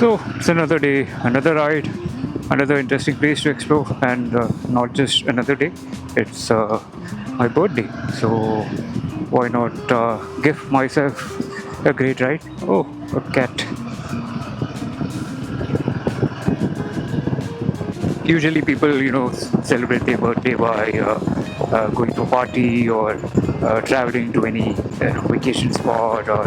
So it's another day, another ride, another interesting place to explore, and not just another day. It's my birthday, so why not give myself a great ride? Oh, a cat. Usually, people celebrate their birthday by going to a party or traveling to any vacation spot or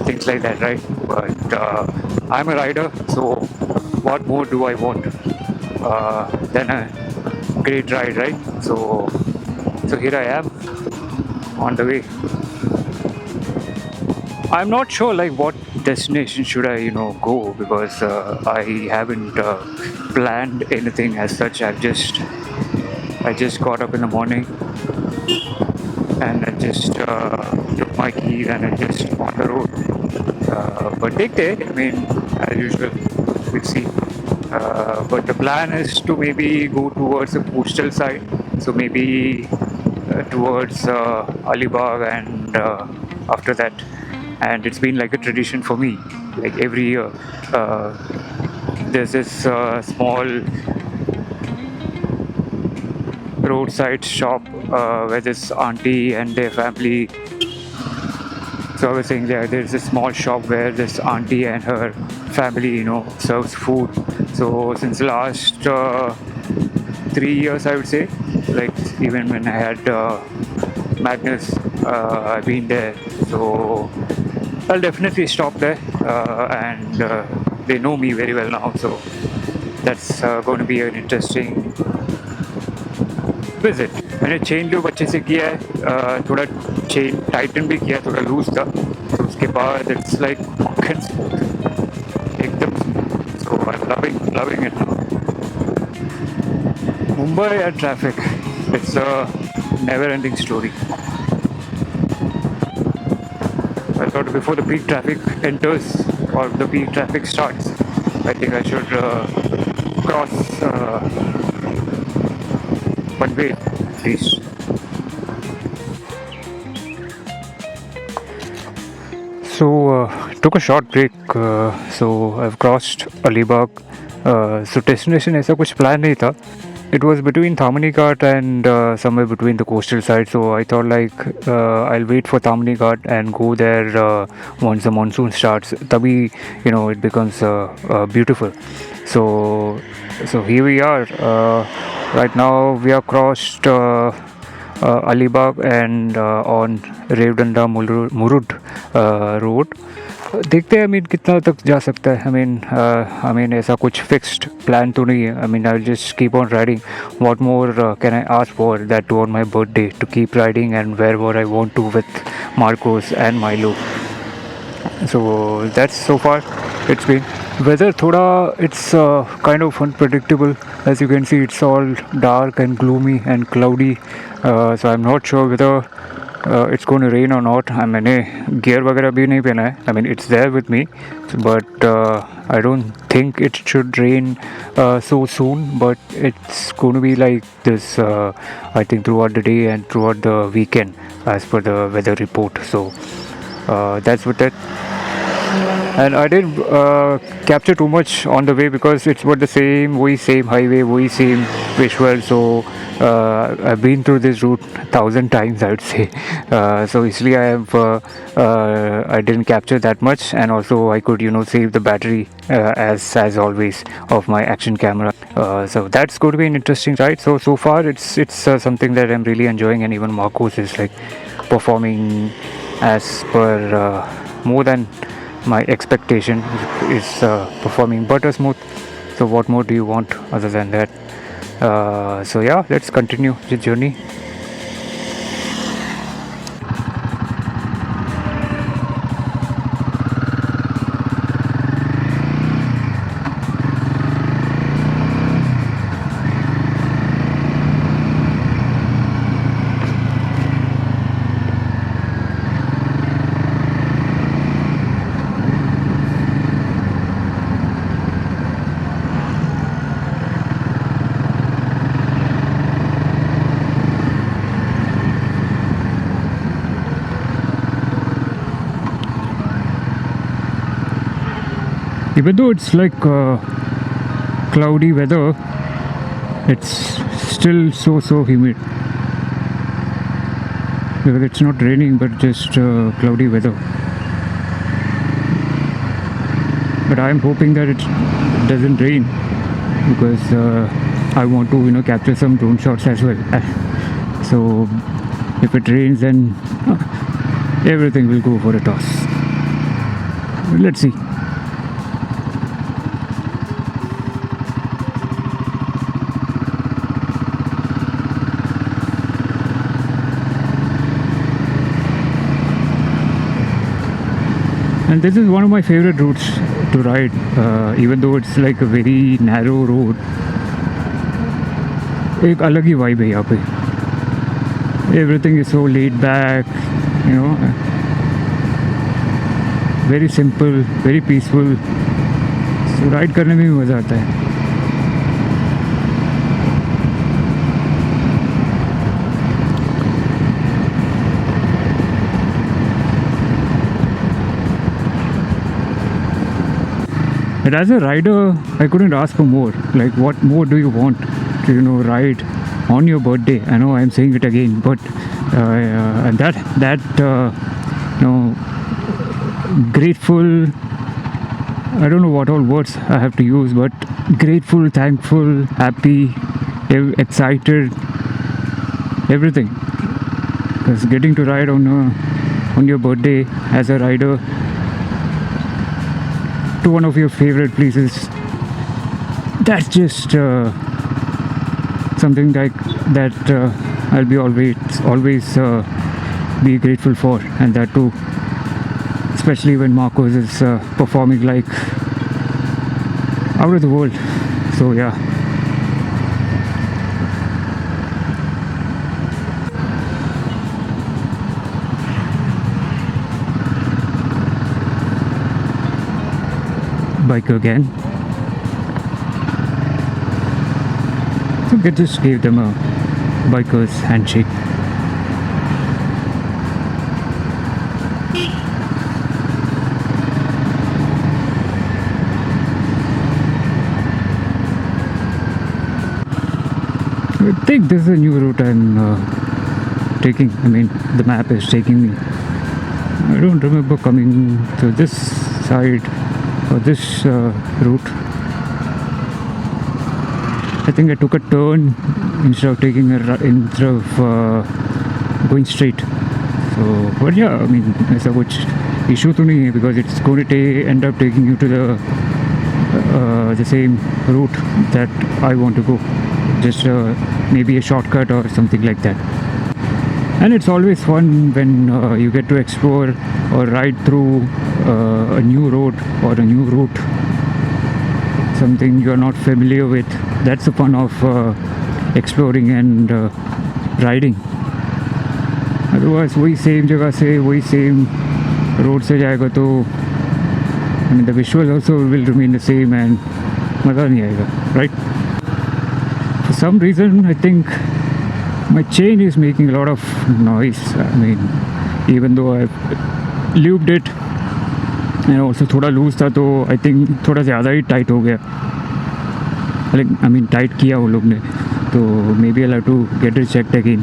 things like that, right? But I'm a rider, so what more do I want than a great ride, right? So here I am on the way. I'm not sure like what destination should I go, because I haven't planned anything as such. I just got up in the morning and I just took my keys and I just on the road. But take day, I mean, as usual, we'll see. But the plan is to maybe go towards the coastal side, so maybe towards Alibag, and after that. And it's been like a tradition for me, like every year. Uh, there's this small roadside shop where this auntie and their family. So I was saying there's a small shop where this auntie and her family, serves food. So since the last 3 years, I would say, like even when I had Magnus, I've been there. So I'll definitely stop there, and they know me very well now. So that's going to be an interesting visit. मैंने chain loop अच्छे से किया है, थोड़ा chain Titan भी किया, थोड़ा loose था, तो उसके बाद इट्स लाइक मक्खन स्मूथ, एकदम smooth. So I am loving it now. Mumbai and traffic, it's a never ending story. I thought before the peak traffic enters or the peak traffic starts, I think I should cross one way at least. So took a short break. So I've crossed Alibag. So destination ऐसा कुछ plan नहीं था. It was between Thamani Ghat and somewhere between the coastal side. So I thought like I'll wait for Thamani Ghat and go there once the monsoon starts. Tabhi it becomes beautiful. So here we are. Right now we are crossed Alibag and on Revdanda Murud road. देखते हैं, I mean, कितना तक जा सकता है. I mean ऐसा कुछ fixed plan तो नहीं है. I mean I'll just keep on riding. What more can I ask for, that too on my birthday, to keep riding and wherever I want to with Marcos and Milo. So that's so far it's been. Weather thoda, it's kind of unpredictable. As you can see, it's all dark and gloomy and cloudy. So I'm not sure whether it's going to rain or not. मैंने gear वगैरह भी नहीं पहना है. I mean it's there with me, but I don't think it should rain so soon. But it's going to be like this, I think, throughout the day and throughout the weekend, as per the weather report. So that's what that. And I didn't capture too much on the way because it's about the same highway, same visual. So I've been through this route 1,000 times, I would say. So easily I didn't capture that much, and also I could save the battery as always of my action camera. So that's going to be an interesting ride. So far it's something that I'm really enjoying, and even Marcos is like performing as per more than my expectation. Is performing butter smooth. So what more do you want other than that? So yeah, let's continue the journey. Even though it's like cloudy weather, it's still so humid because it's not raining but just cloudy weather. But I'm hoping that it doesn't rain because I want to capture some drone shots as well. So if it rains, then everything will go for a toss. Let's see. And this is one of my favorite routes to ride, even though it's like a very narrow road. एक अलग ही vibe है यहाँ पे. Everything is so laid back, very simple, very peaceful. So ride करने में भी मज़ा आता है. But as a rider, I couldn't ask for more. Like, what more do you want to, ride on your birthday? I know I'm saying it again, but and grateful. I don't know what all words I have to use, but grateful, thankful, happy, excited, everything. Because getting to ride on your birthday as a rider to one of your favorite places, that's just something like that I'll be always be grateful for. And that too, especially when Marcos is performing like out of the world. So yeah. Bike again. So I just gave them a biker's handshake. I think this is a new route I'm taking. I mean, the map is taking me. I don't remember coming to this side or this route. I think I took a turn instead of going straight. So, but yeah, I mean, ऐसा कुछ issue तो नहीं है because it's going to end up taking you to the same route that I want to go. Just maybe a shortcut or something like that. And it's always fun when you get to explore or ride through a new road or a new route, something you're not familiar with. That's the fun of exploring and riding. Otherwise वही same जगह से वही same road से जाएगा तो I mean the visual also will remain the same and मज़ा नहीं आएगा, right? For some reason I think my chain is making a lot of noise. I mean, even though I've lubed it and also थोड़ा loose था तो I think थोड़ा ज़्यादा ही tight हो गया. I mean tight किया वो लोग ने तो maybe I'll have to get it checked again.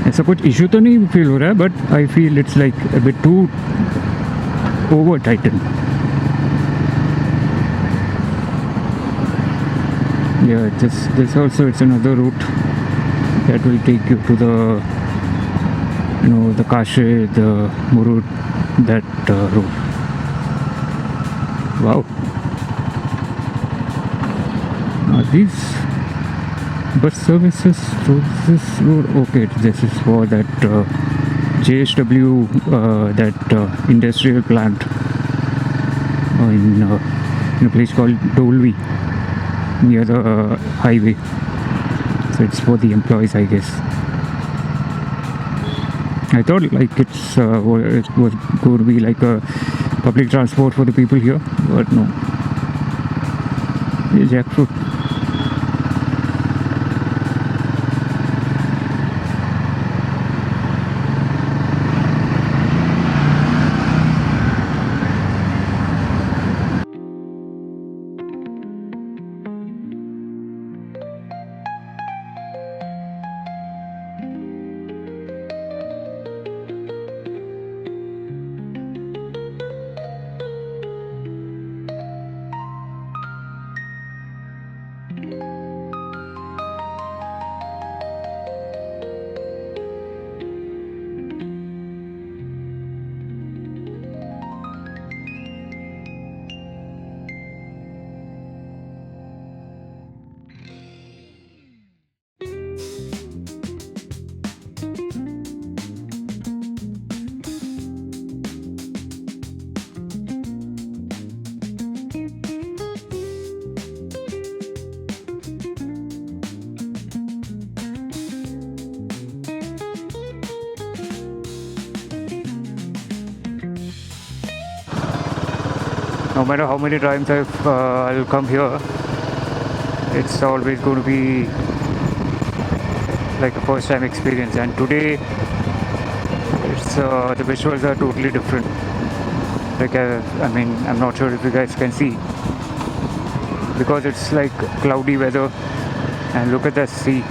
ऐसा कुछ issue तो नहीं feel हो रहा है but I feel it's like a bit too over tightened. Yeah, this also it's another route that will take you to the the Kashi, the Murud, that road. Wow. Now these bus services through this road, okay, this is for that JSW, that industrial plant in a place called Dolvi near the highway. So it's for the employees, I guess. I thought like it was going to be like a public transport for the people here, but no. It's jackfruit. no matter how many times I'll come here, it's always going to be like a first time experience. And today, it's the visuals are totally different. Like I mean, I'm not sure if you guys can see, because it's like cloudy weather, and look at the sea.